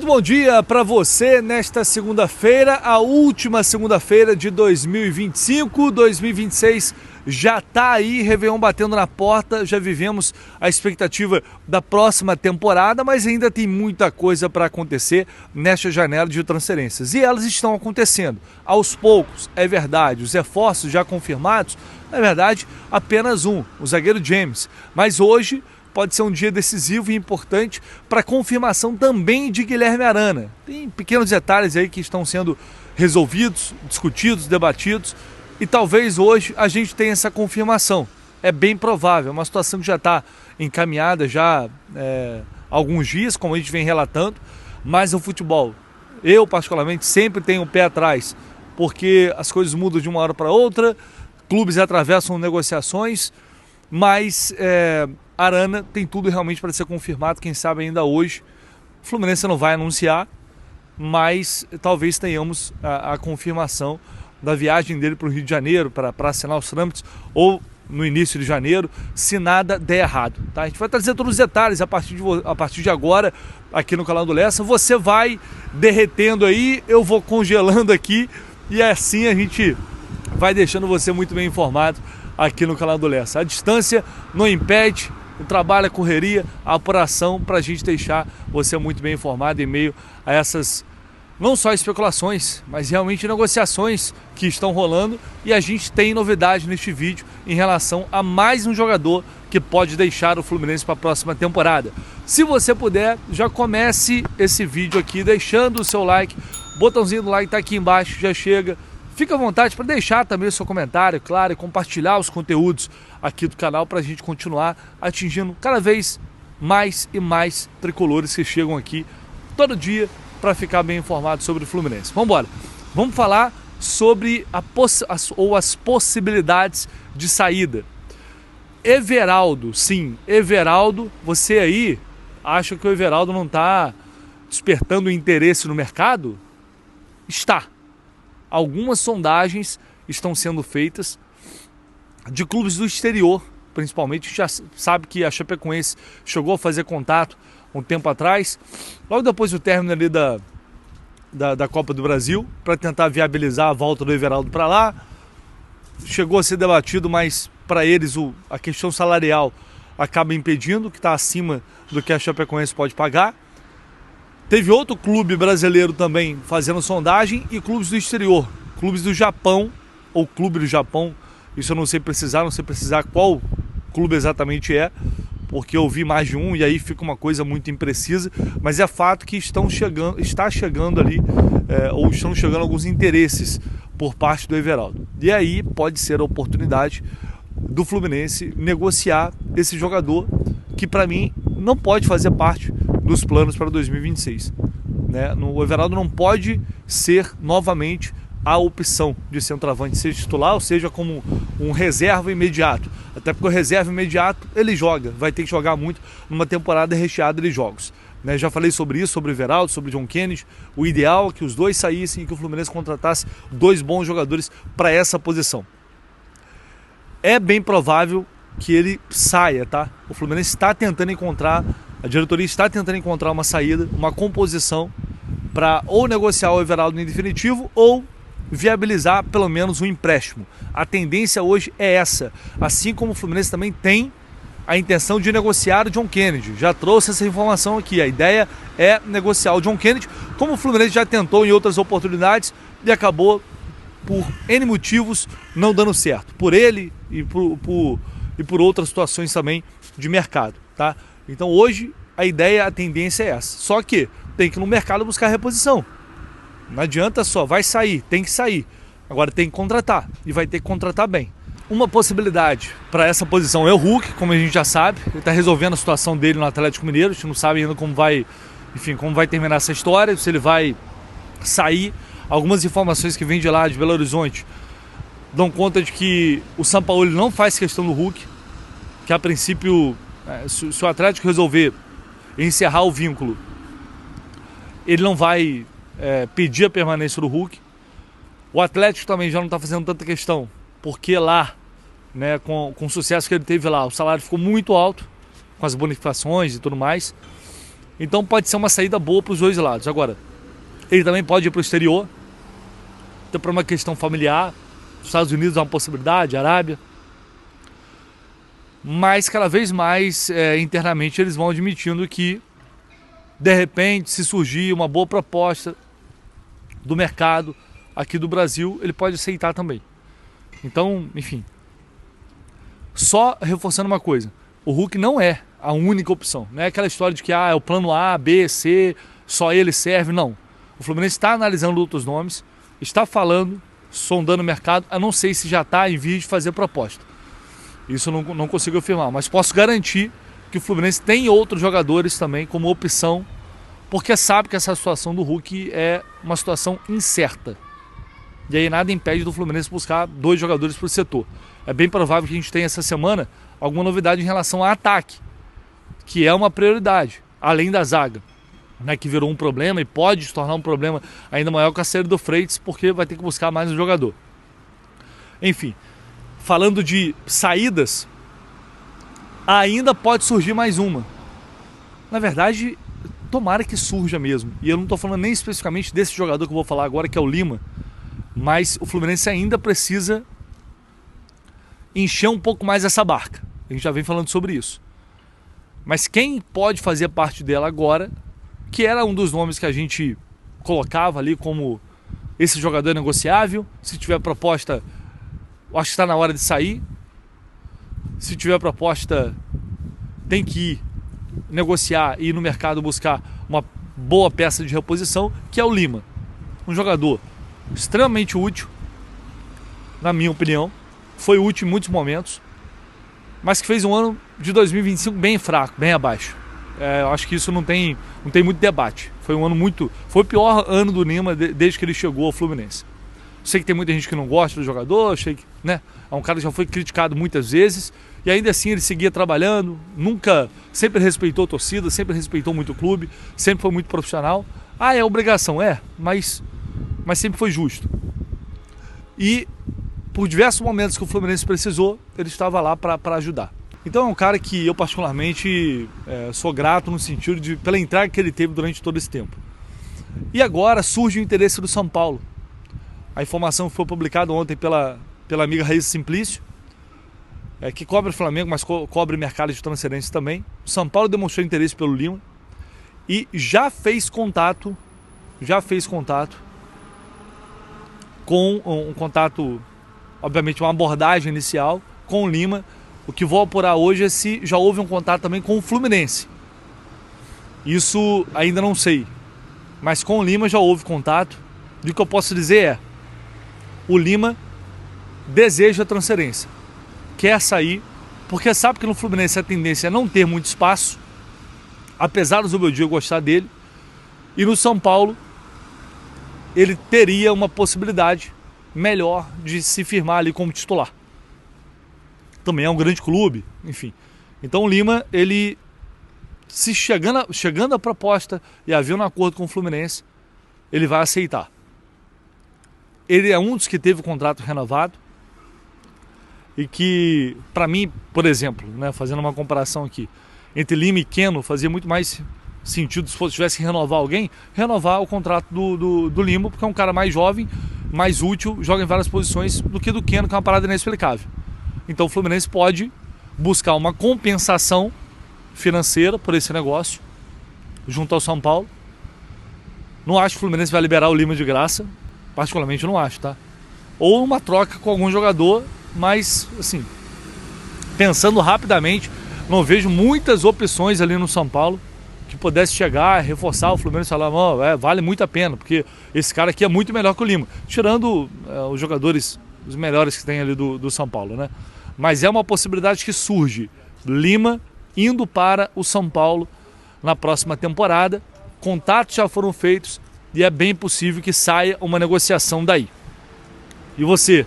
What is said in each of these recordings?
Muito bom dia para você nesta segunda-feira, a última segunda-feira de 2025, 2026 já tá aí, Réveillon batendo na porta, já vivemos a expectativa da próxima temporada, mas ainda tem muita coisa para acontecer nesta janela de transferências e elas estão acontecendo aos poucos, é verdade, os reforços já confirmados, na verdade apenas um, o zagueiro James, mas hoje pode ser um dia decisivo e importante para a confirmação também de Guilherme Arana. Tem pequenos detalhes aí que estão sendo resolvidos, discutidos, debatidos e talvez hoje a gente tenha essa confirmação. É bem provável, é uma situação que já está encaminhada já há alguns dias, como a gente vem relatando, mas o futebol, eu particularmente sempre tenho o pé atrás, porque as coisas mudam de uma hora para outra, clubes atravessam negociações, mas Arana tem tudo realmente para ser confirmado, quem sabe ainda hoje. O Fluminense não vai anunciar, mas talvez tenhamos a confirmação da viagem dele para o Rio de Janeiro para assinar os trâmites ou no início de janeiro, se nada der errado. Tá? A gente vai trazer todos os detalhes a partir de agora aqui no canal do Lessa. Você vai derretendo aí, eu vou congelando aqui e assim a gente vai deixando você muito bem informado aqui no canal do Lessa. A distância não impede o trabalho, a correria, a apuração para a gente deixar você muito bem informado em meio a essas, não só especulações, mas realmente negociações que estão rolando e a gente tem novidade neste vídeo em relação a mais um jogador que pode deixar o Fluminense para a próxima temporada. Se você puder, já comece esse vídeo aqui deixando o seu like, o botãozinho do like está aqui embaixo, já chega. Fica à vontade para deixar também o seu comentário, claro, e compartilhar os conteúdos aqui do canal para a gente continuar atingindo cada vez mais e mais tricolores que chegam aqui todo dia para ficar bem informado sobre o Fluminense. Vamos embora. Vamos falar sobre as possibilidades de saída. Everaldo, sim, Everaldo, você aí acha que o Everaldo não está despertando interesse no mercado? Está. Algumas sondagens estão sendo feitas de clubes do exterior, principalmente. Já sabe que a Chapecoense chegou a fazer contato um tempo atrás, logo depois do término ali da Copa do Brasil, para tentar viabilizar a volta do Everaldo para lá. Chegou a ser debatido, mas para eles a questão salarial acaba impedindo, que está acima do que a Chapecoense pode pagar. Teve outro clube brasileiro também fazendo sondagem e clubes do exterior, clubes do Japão, ou clube do Japão, isso eu não sei precisar qual clube exatamente é, porque eu vi mais de um e aí fica uma coisa muito imprecisa, mas é fato que está chegando ali, ou estão chegando alguns interesses por parte do Everaldo. E aí pode ser a oportunidade do Fluminense negociar esse jogador, que para mim não pode fazer parte dos planos para 2026. Né? O Everaldo não pode ser novamente a opção de centroavante, seja titular ou seja como um reserva imediato. Até porque o reserva imediato ele joga, vai ter que jogar muito numa temporada recheada de jogos. Né? Já falei sobre isso, sobre o Everaldo, sobre o John Kennedy. O ideal é que os dois saíssem e que o Fluminense contratasse dois bons jogadores para essa posição. É bem provável que ele saia, tá? O Fluminense está tentando encontrar, a diretoria está tentando encontrar uma saída, uma composição para ou negociar o Everaldo em definitivo ou viabilizar pelo menos um empréstimo. A tendência hoje é essa, assim como o Fluminense também tem a intenção de negociar o John Kennedy. Já trouxe essa informação aqui, a ideia é negociar o John Kennedy, como o Fluminense já tentou em outras oportunidades e acabou por N motivos não dando certo, por ele e por outras situações também de mercado, tá? Então hoje a ideia, a tendência é essa, só que tem que ir no mercado buscar reposição, não adianta só, vai sair, tem que sair, agora tem que contratar e vai ter que contratar bem. Uma possibilidade para essa posição é o Hulk, como a gente já sabe, ele está resolvendo a situação dele no Atlético Mineiro, a gente não sabe ainda como vai terminar essa história, se ele vai sair. Algumas informações que vêm de lá, de Belo Horizonte, dão conta de que o Sampaoli não faz questão do Hulk, que a princípio, se o Atlético resolver encerrar o vínculo, ele não vai pedir a permanência do Hulk. O Atlético também já não está fazendo tanta questão, porque lá, né, com o sucesso que ele teve lá, o salário ficou muito alto, com as bonificações e tudo mais. Então pode ser uma saída boa para os dois lados. Agora, ele também pode ir para o exterior, até para uma questão familiar. Os Estados Unidos é uma possibilidade, Arábia. Mas cada vez mais internamente eles vão admitindo que, de repente, se surgir uma boa proposta do mercado aqui do Brasil, ele pode aceitar também. Então, enfim, só reforçando uma coisa, o Hulk não é a única opção. Não é aquela história de que é o plano A, B, C, só ele serve, não. O Fluminense está analisando outros nomes, está falando, sondando o mercado, a não sei se já está em vias de fazer proposta. Isso eu não consigo afirmar, mas posso garantir que o Fluminense tem outros jogadores também como opção, porque sabe que essa situação do Hulk é uma situação incerta. E aí nada impede do Fluminense buscar 2 jogadores para o setor. É bem provável que a gente tenha essa semana alguma novidade em relação ao ataque, que é uma prioridade, além da zaga, né, que virou um problema e pode se tornar um problema ainda maior com a série do Freitas, porque vai ter que buscar mais um jogador. Enfim, falando de saídas, ainda pode surgir mais uma. Na verdade, tomara que surja mesmo. E eu não estou falando nem especificamente desse jogador que eu vou falar agora, que é o Lima, mas o Fluminense ainda precisa encher um pouco mais essa barca. A gente já vem falando sobre isso. Mas quem pode fazer parte dela agora, que era um dos nomes que a gente colocava ali como esse jogador negociável, se tiver proposta, acho que está na hora de sair. Se tiver proposta, tem que ir negociar e ir no mercado buscar uma boa peça de reposição, que é o Lima. Um jogador extremamente útil, na minha opinião. Foi útil em muitos momentos, mas que fez um ano de 2025 bem fraco, bem abaixo. Eu acho que isso não tem muito debate. Foi o pior ano do Lima desde que ele chegou ao Fluminense. Sei que tem muita gente que não gosta do jogador, sei que, né, é um cara que já foi criticado muitas vezes, e ainda assim ele seguia trabalhando, sempre respeitou a torcida, sempre respeitou muito o clube, sempre foi muito profissional. É obrigação, mas sempre foi justo. E por diversos momentos que o Fluminense precisou, ele estava lá para ajudar. Então é um cara que eu particularmente sou grato no sentido pela entrega que ele teve durante todo esse tempo. E agora surge o interesse do São Paulo. A informação foi publicada ontem pela amiga Raíssa Simplício, que cobre o Flamengo, mas cobre mercado de transferência também. O São Paulo demonstrou interesse pelo Lima e já fez contato com um contato, obviamente uma abordagem inicial com o Lima. O que vou apurar hoje é se já houve um contato também com o Fluminense. Isso ainda não sei, mas com o Lima já houve contato. E o que eu posso dizer é: o Lima deseja a transferência, quer sair, porque sabe que no Fluminense a tendência é não ter muito espaço, apesar do Zubeldia gostar dele, e no São Paulo ele teria uma possibilidade melhor de se firmar ali como titular. Também é um grande clube, enfim. Então o Lima, ele, se chegando a proposta e havendo um acordo com o Fluminense, ele vai aceitar. Ele é um dos que teve o contrato renovado e que, para mim, por exemplo, né, fazendo uma comparação aqui, entre Lima e Keno, fazia muito mais sentido, se tivesse que renovar alguém, renovar o contrato do Lima, porque é um cara mais jovem, mais útil, joga em várias posições do que do Keno, que é uma parada inexplicável. Então o Fluminense pode buscar uma compensação financeira por esse negócio junto ao São Paulo. Não acho que o Fluminense vai liberar o Lima de graça, particularmente não acho, tá? Ou uma troca com algum jogador, mas assim, pensando rapidamente, não vejo muitas opções ali no São Paulo que pudesse chegar, reforçar o Fluminense e falar, vale muito a pena, porque esse cara aqui é muito melhor que o Lima, tirando os jogadores, os melhores que tem ali do São Paulo, né? Mas é uma possibilidade que surge, Lima indo para o São Paulo na próxima temporada. Contatos já foram feitos e é bem possível que saia uma negociação daí. E você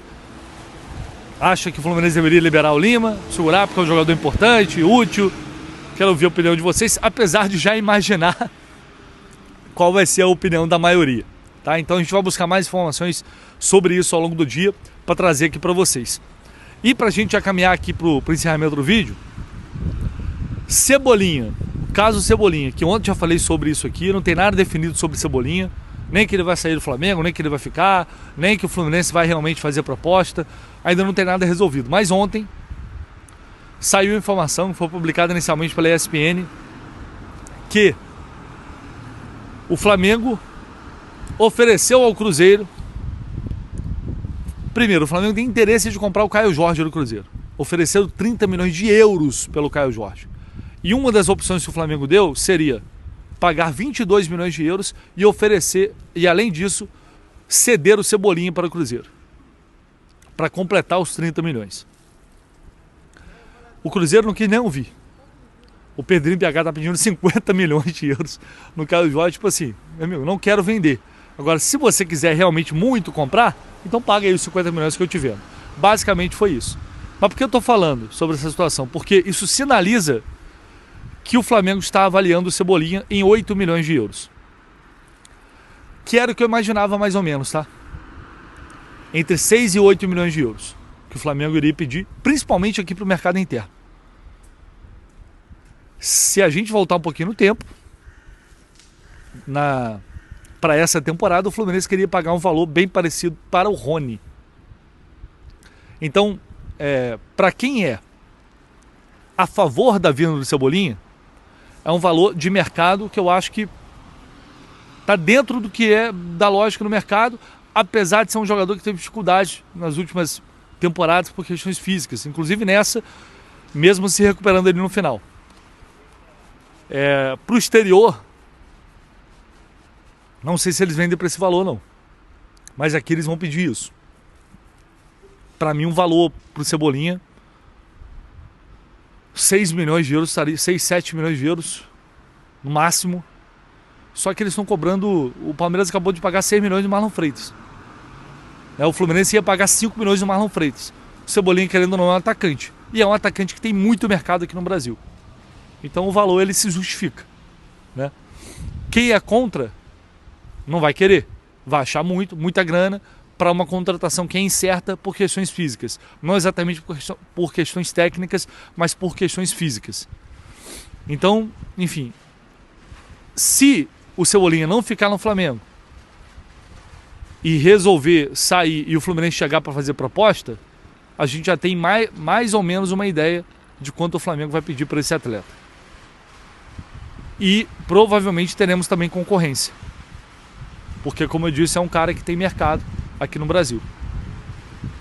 acha que o Fluminense deveria liberar o Lima, segurar porque é um jogador importante, útil? Quero ouvir a opinião de vocês, apesar de já imaginar qual vai ser a opinião da maioria, tá? Então a gente vai buscar mais informações sobre isso ao longo do dia para trazer aqui para vocês. E para a gente já caminhar aqui para o encerramento do vídeo, Cebolinha, caso Cebolinha, que ontem já falei sobre isso aqui, não tem nada definido sobre Cebolinha, nem que ele vai sair do Flamengo, nem que ele vai ficar, nem que o Fluminense vai realmente fazer proposta, ainda não tem nada resolvido. Mas ontem saiu a informação, foi publicada inicialmente pela ESPN, que o Flamengo ofereceu ao Cruzeiro. Primeiro, o Flamengo tem interesse de comprar o Caio Jorge do Cruzeiro. Ofereceu 30 milhões de euros pelo Caio Jorge. E uma das opções que o Flamengo deu seria pagar 22 milhões de euros e oferecer, e além disso, ceder o Cebolinha para o Cruzeiro, para completar os 30 milhões. O Cruzeiro não quis nem ouvir. O Pedrinho BH está pedindo 50 milhões de euros no Caio Jorge, tipo assim, meu amigo, não quero vender. Agora, se você quiser realmente muito comprar, então paga aí os 50 milhões que eu tiver. Basicamente foi isso. Mas por que eu estou falando sobre essa situação? Porque isso sinaliza que o Flamengo está avaliando o Cebolinha em 8 milhões de euros. Que era o que eu imaginava mais ou menos, tá? Entre 6 e 8 milhões de euros que o Flamengo iria pedir, principalmente aqui para o mercado interno. Se a gente voltar um pouquinho no tempo, para essa temporada, o Fluminense queria pagar um valor bem parecido para o Rony. Então, para quem é a favor da vinda do Cebolinha, é um valor de mercado que eu acho que está dentro do que é da lógica no mercado, apesar de ser um jogador que teve dificuldade nas últimas temporadas por questões físicas, inclusive nessa, mesmo se recuperando ali no final. Para o exterior, não sei se eles vendem para esse valor não, mas aqui eles vão pedir isso. Para mim, um valor para o Cebolinha, 6 milhões de euros, 6, 7 milhões de euros no máximo. Só que eles estão cobrando, o Palmeiras acabou de pagar 6 milhões de Marlon Freitas. O Fluminense ia pagar 5 milhões de Marlon Freitas. O Cebolinha, querendo ou não, é um atacante. E é um atacante que tem muito mercado aqui no Brasil. Então o valor ele se justifica, né? Quem é contra não vai querer, vai achar muita grana para uma contratação que é incerta por questões físicas. Não exatamente por questões técnicas, mas por questões físicas. Então, enfim, se o Cebolinha não ficar no Flamengo e resolver sair e o Fluminense chegar para fazer proposta, a gente já tem mais ou menos uma ideia de quanto o Flamengo vai pedir para esse atleta. E provavelmente teremos também concorrência. Porque, como eu disse, é um cara que tem mercado aqui no Brasil.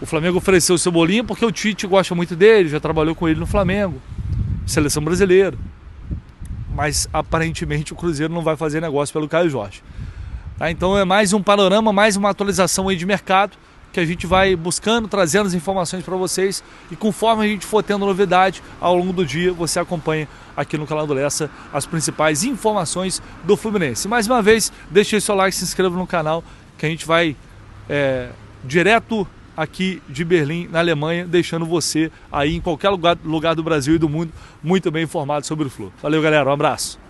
O Flamengo ofereceu o Cebolinha porque o Tite gosta muito dele, já trabalhou com ele no Flamengo, seleção brasileira. Mas aparentemente o Cruzeiro não vai fazer negócio pelo Caio Jorge. Tá? Então é mais um panorama, mais uma atualização aí de mercado que a gente vai buscando, trazendo as informações para vocês, e conforme a gente for tendo novidade ao longo do dia, você acompanha aqui no canal do Lessa as principais informações do Fluminense. Mais uma vez, deixe o seu like, se inscreva no canal, que a gente vai direto aqui de Berlim, na Alemanha, deixando você aí em qualquer lugar do Brasil e do mundo muito bem informado sobre o Flu. Valeu, galera, um abraço.